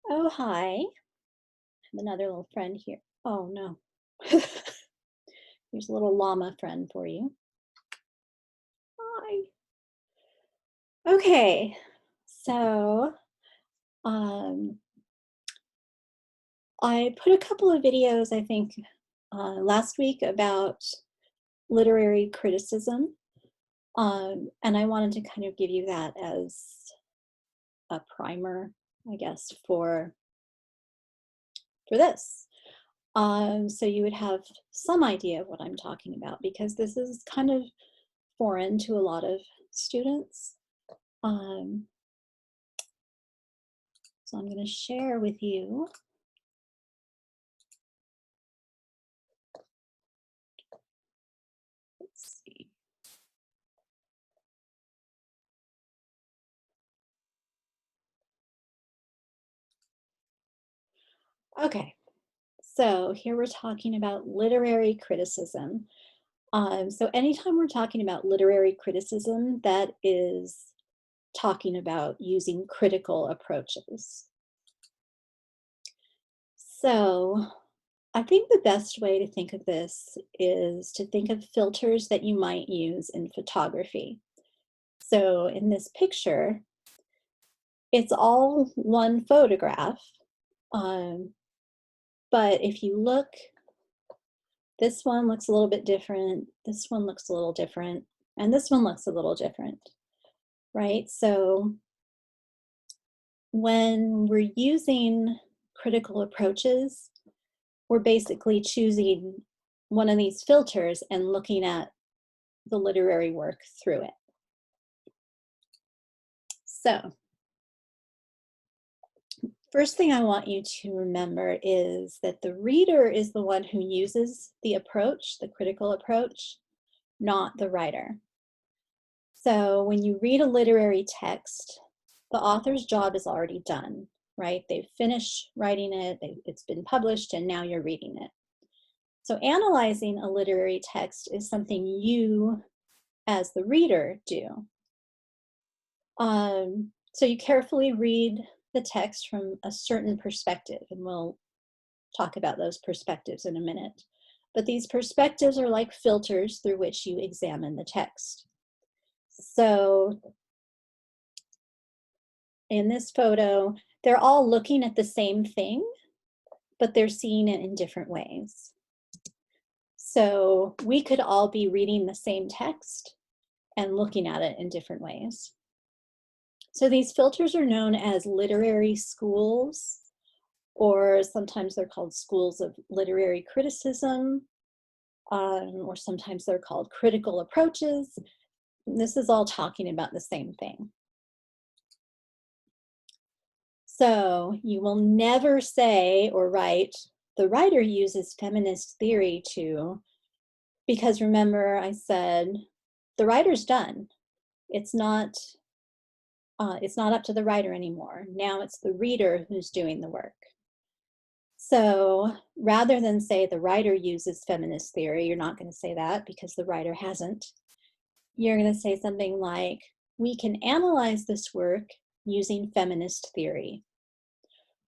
Oh, hi. I have another little friend here. Oh, no. Here's a little llama friend for you. Hi. Okay. So, um, I put a couple of videos, I think, last week about literary criticism. And I wanted to kind of give you that as a primer, I guess, for this. So you would have some idea of what I'm talking about because this is kind of foreign to a lot of students. Um, so I'm going to share with you. Let's see. Okay, so here we're talking about literary criticism. So anytime we're talking about literary criticism, that is talking about using critical approaches. So I think the best way to think of this is to think of filters that you might use in photography. So in this picture, it's all one photograph, um, but if you look, this one looks a little bit different, this one looks a little different, and this one looks a little different, right? So when we're using critical approaches, we're basically choosing one of these filters and looking at the literary work through it. So first thing I want you to remember is that the reader is the one who uses the approach, the critical approach, not the writer. So when you read a literary text, the author's job is already done, right? They've finished writing it, it's been published, and now you're reading it. So analyzing a literary text is something you, as the reader, do. So you carefully read the text from a certain perspective, and we'll talk about those perspectives in a minute. But these perspectives are like filters through which you examine the text. So in this photo, they're all looking at the same thing, but they're seeing it in different ways. So we could all be reading the same text and looking at it in different ways. So these filters are known as literary schools, or sometimes they're called schools of literary criticism, or sometimes they're called critical approaches. And this is all talking about the same thing. So you will never say or write, the writer uses feminist theory to, because remember I said, the writer's done. It's not up to the writer anymore. Now it's the reader who's doing the work. So rather than say the writer uses feminist theory, you're not going to say that because the writer hasn't. You're going to say something like, we can analyze this work using feminist theory.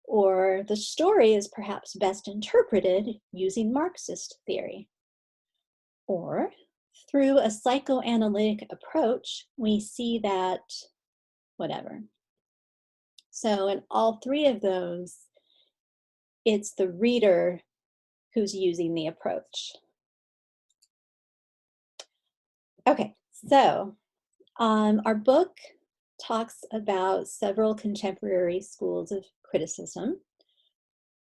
Or the story is perhaps best interpreted using Marxist theory. Or through a psychoanalytic approach, we see that whatever. So in all three of those, it's the reader who's using the approach. Okay, so our book talks about several contemporary schools of criticism.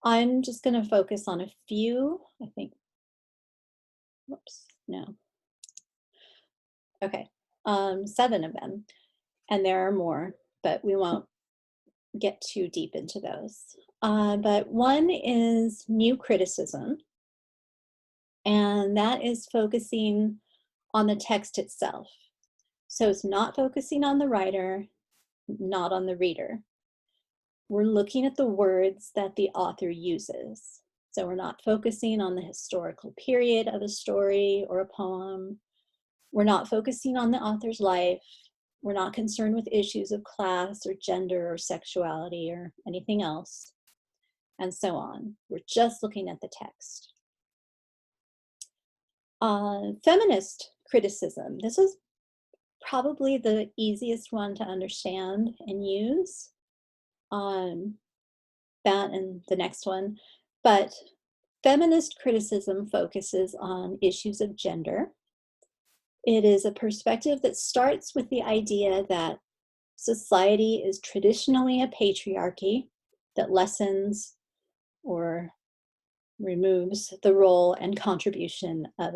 I'm just going to focus on a few, I think. Whoops, no. Okay, 7 of them, and there are more, but we won't get too deep into those. But one is new criticism, and that is focusing on the text itself. So it's not focusing on the writer, not on the reader. We're looking at the words that the author uses. So we're not focusing on the historical period of a story or a poem. We're not focusing on the author's life. We're not concerned with issues of class or gender or sexuality or anything else, and so on. We're just looking at the text. Feminist criticism. This is probably the easiest one to understand and use. That and the next one. But feminist criticism focuses on issues of gender. It is a perspective that starts with the idea that society is traditionally a patriarchy that lessens or removes the role and contribution of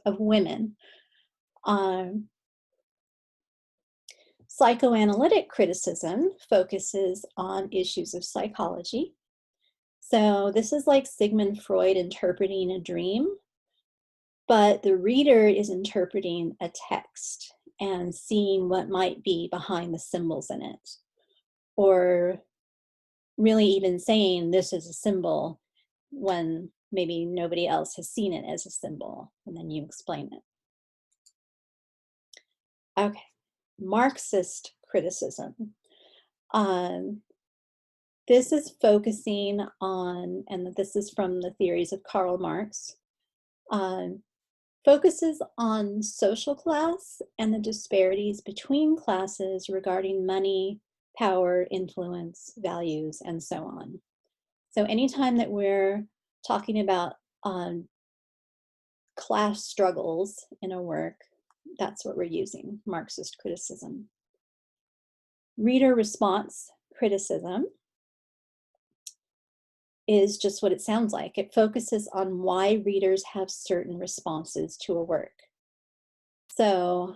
of women. Psychoanalytic criticism focuses on issues of psychology. So this is like Sigmund Freud interpreting a dream, but the reader is interpreting a text and seeing what might be behind the symbols in it, or really even saying this is a symbol when maybe nobody else has seen it as a symbol, and then you explain it. Okay, Marxist criticism. This is focusing on, and this is from the theories of Karl Marx, focuses on social class and the disparities between classes regarding money, power, influence, values, and so on. So anytime that we're talking about class struggles in a work, that's what we're using, Marxist criticism. Reader response criticism is just what it sounds like. It focuses on why readers have certain responses to a work. So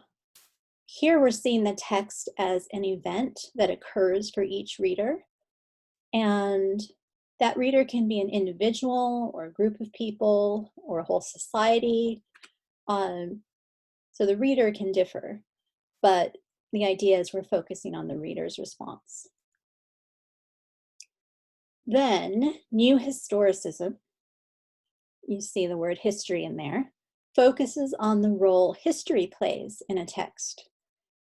here we're seeing the text as an event that occurs for each reader. And that reader can be an individual or a group of people or a whole society. So the reader can differ, but the idea is we're focusing on the reader's response. Then new historicism, you see the word history in there, focuses on the role history plays in a text.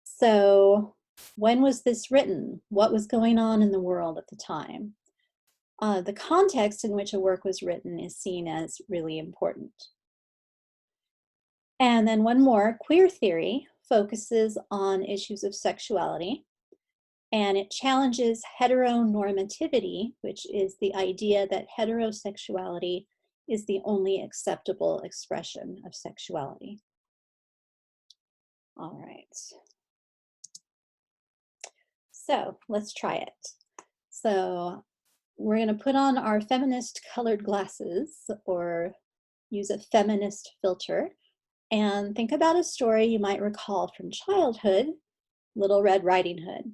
So when was this written? What was going on in the world at the time? The context in which a work was written is seen as really important. And then one more, queer theory focuses on issues of sexuality, and it challenges heteronormativity, which is the idea that heterosexuality is the only acceptable expression of sexuality. All right. So let's try it. So we're going to put on our feminist colored glasses or use a feminist filter and think about a story you might recall from childhood, Little Red Riding Hood.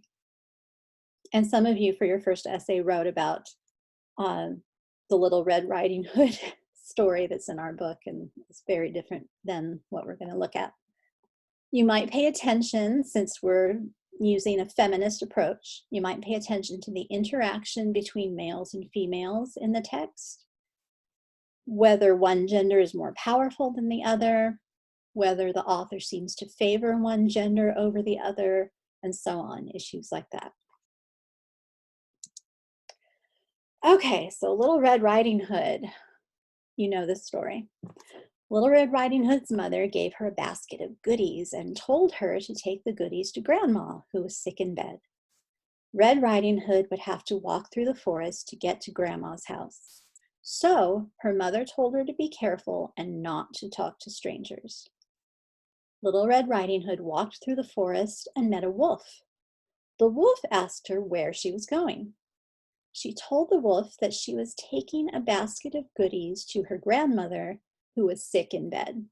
And some of you for your first essay wrote about the Little Red Riding Hood story that's in our book, and it's very different than what we're going to look at. You might pay attention, since we're using a feminist approach, you might pay attention to the interaction between males and females in the text, whether one gender is more powerful than the other, whether the author seems to favor one gender over the other, and so on, issues like that. Okay, so Little Red Riding Hood, you know this story. Little Red Riding Hood's mother gave her a basket of goodies and told her to take the goodies to Grandma, who was sick in bed. Red Riding Hood would have to walk through the forest to get to Grandma's house. So her mother told her to be careful and not to talk to strangers. Little Red Riding Hood walked through the forest and met a wolf. The wolf asked her where she was going. She told the wolf that she was taking a basket of goodies to her grandmother, who was sick in bed.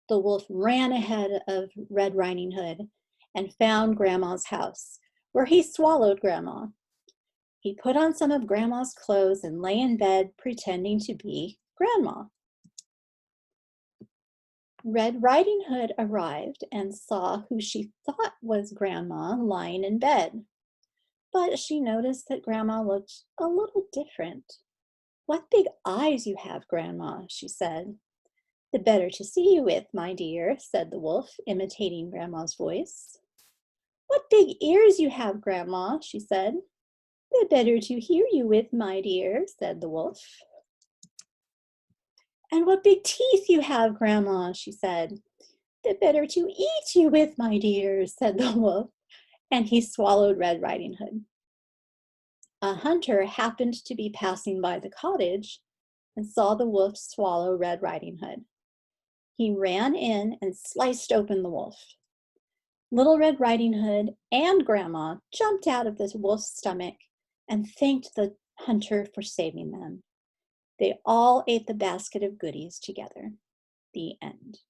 The wolf ran ahead of Red Riding Hood and found Grandma's house, where he swallowed Grandma. He put on some of Grandma's clothes and lay in bed pretending to be Grandma. Red Riding Hood arrived and saw who she thought was Grandma lying in bed. But she noticed that Grandma looked a little different. "What big eyes you have, Grandma," she said. "The better to see you with, my dear," said the wolf, imitating Grandma's voice. "What big ears you have, Grandma," she said. "The better to hear you with, my dear," said the wolf. "And what big teeth you have, Grandma," she said. "The better to eat you with, my dear," said the wolf, and he swallowed Red Riding Hood. A hunter happened to be passing by the cottage and saw the wolf swallow Red Riding Hood. He ran in and sliced open the wolf. Little Red Riding Hood and Grandma jumped out of the wolf's stomach and thanked the hunter for saving them. They all ate the basket of goodies together. The end.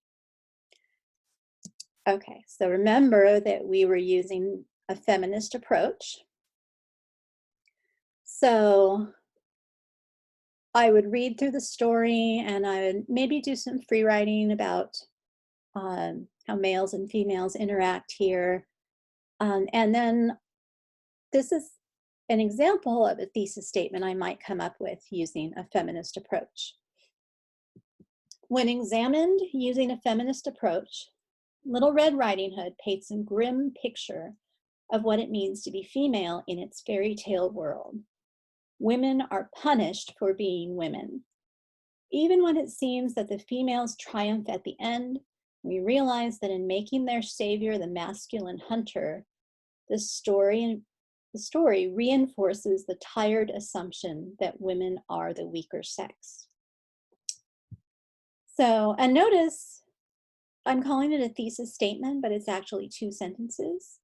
Okay, so remember that we were using a feminist approach. So I would read through the story and I would maybe do some free writing about how males and females interact here. And then this is an example of a thesis statement I might come up with using a feminist approach. When examined using a feminist approach, Little Red Riding Hood paints a grim picture of what it means to be female in its fairy tale world. Women are punished for being women. Even when it seems that the females triumph at the end, we realize that in making their savior the masculine hunter, the story reinforces the tired assumption that women are the weaker sex. So, and notice I'm calling it a thesis statement, but it's actually 2 sentences,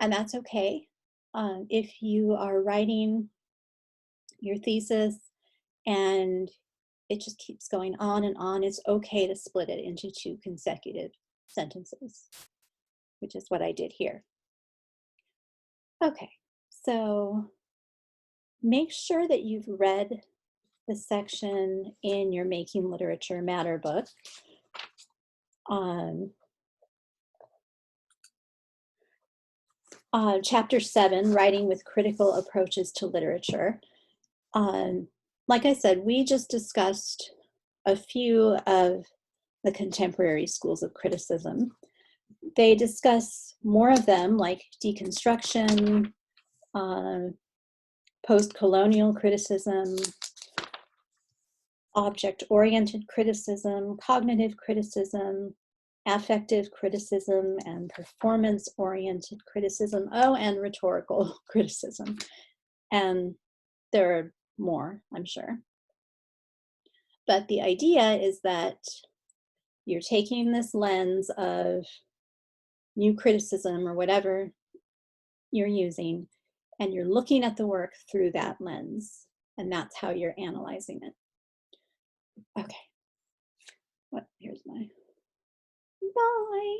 and that's okay. If you are writing your thesis and it just keeps going on and on, it's okay to split it into 2 consecutive sentences, which is what I did here. Okay, so make sure that you've read the section in your Making Literature Matter book. Chapter 7, Writing with Critical Approaches to Literature. Like I said, we just discussed a few of the contemporary schools of criticism. They discuss more of them, like deconstruction, post-colonial criticism, object-oriented criticism, cognitive criticism, affective criticism, and performance-oriented criticism, and rhetorical criticism. And there are more, I'm sure. But the idea is that you're taking this lens of new criticism or whatever you're using, and you're looking at the work through that lens, and that's how you're analyzing it. Okay. Here's my bye.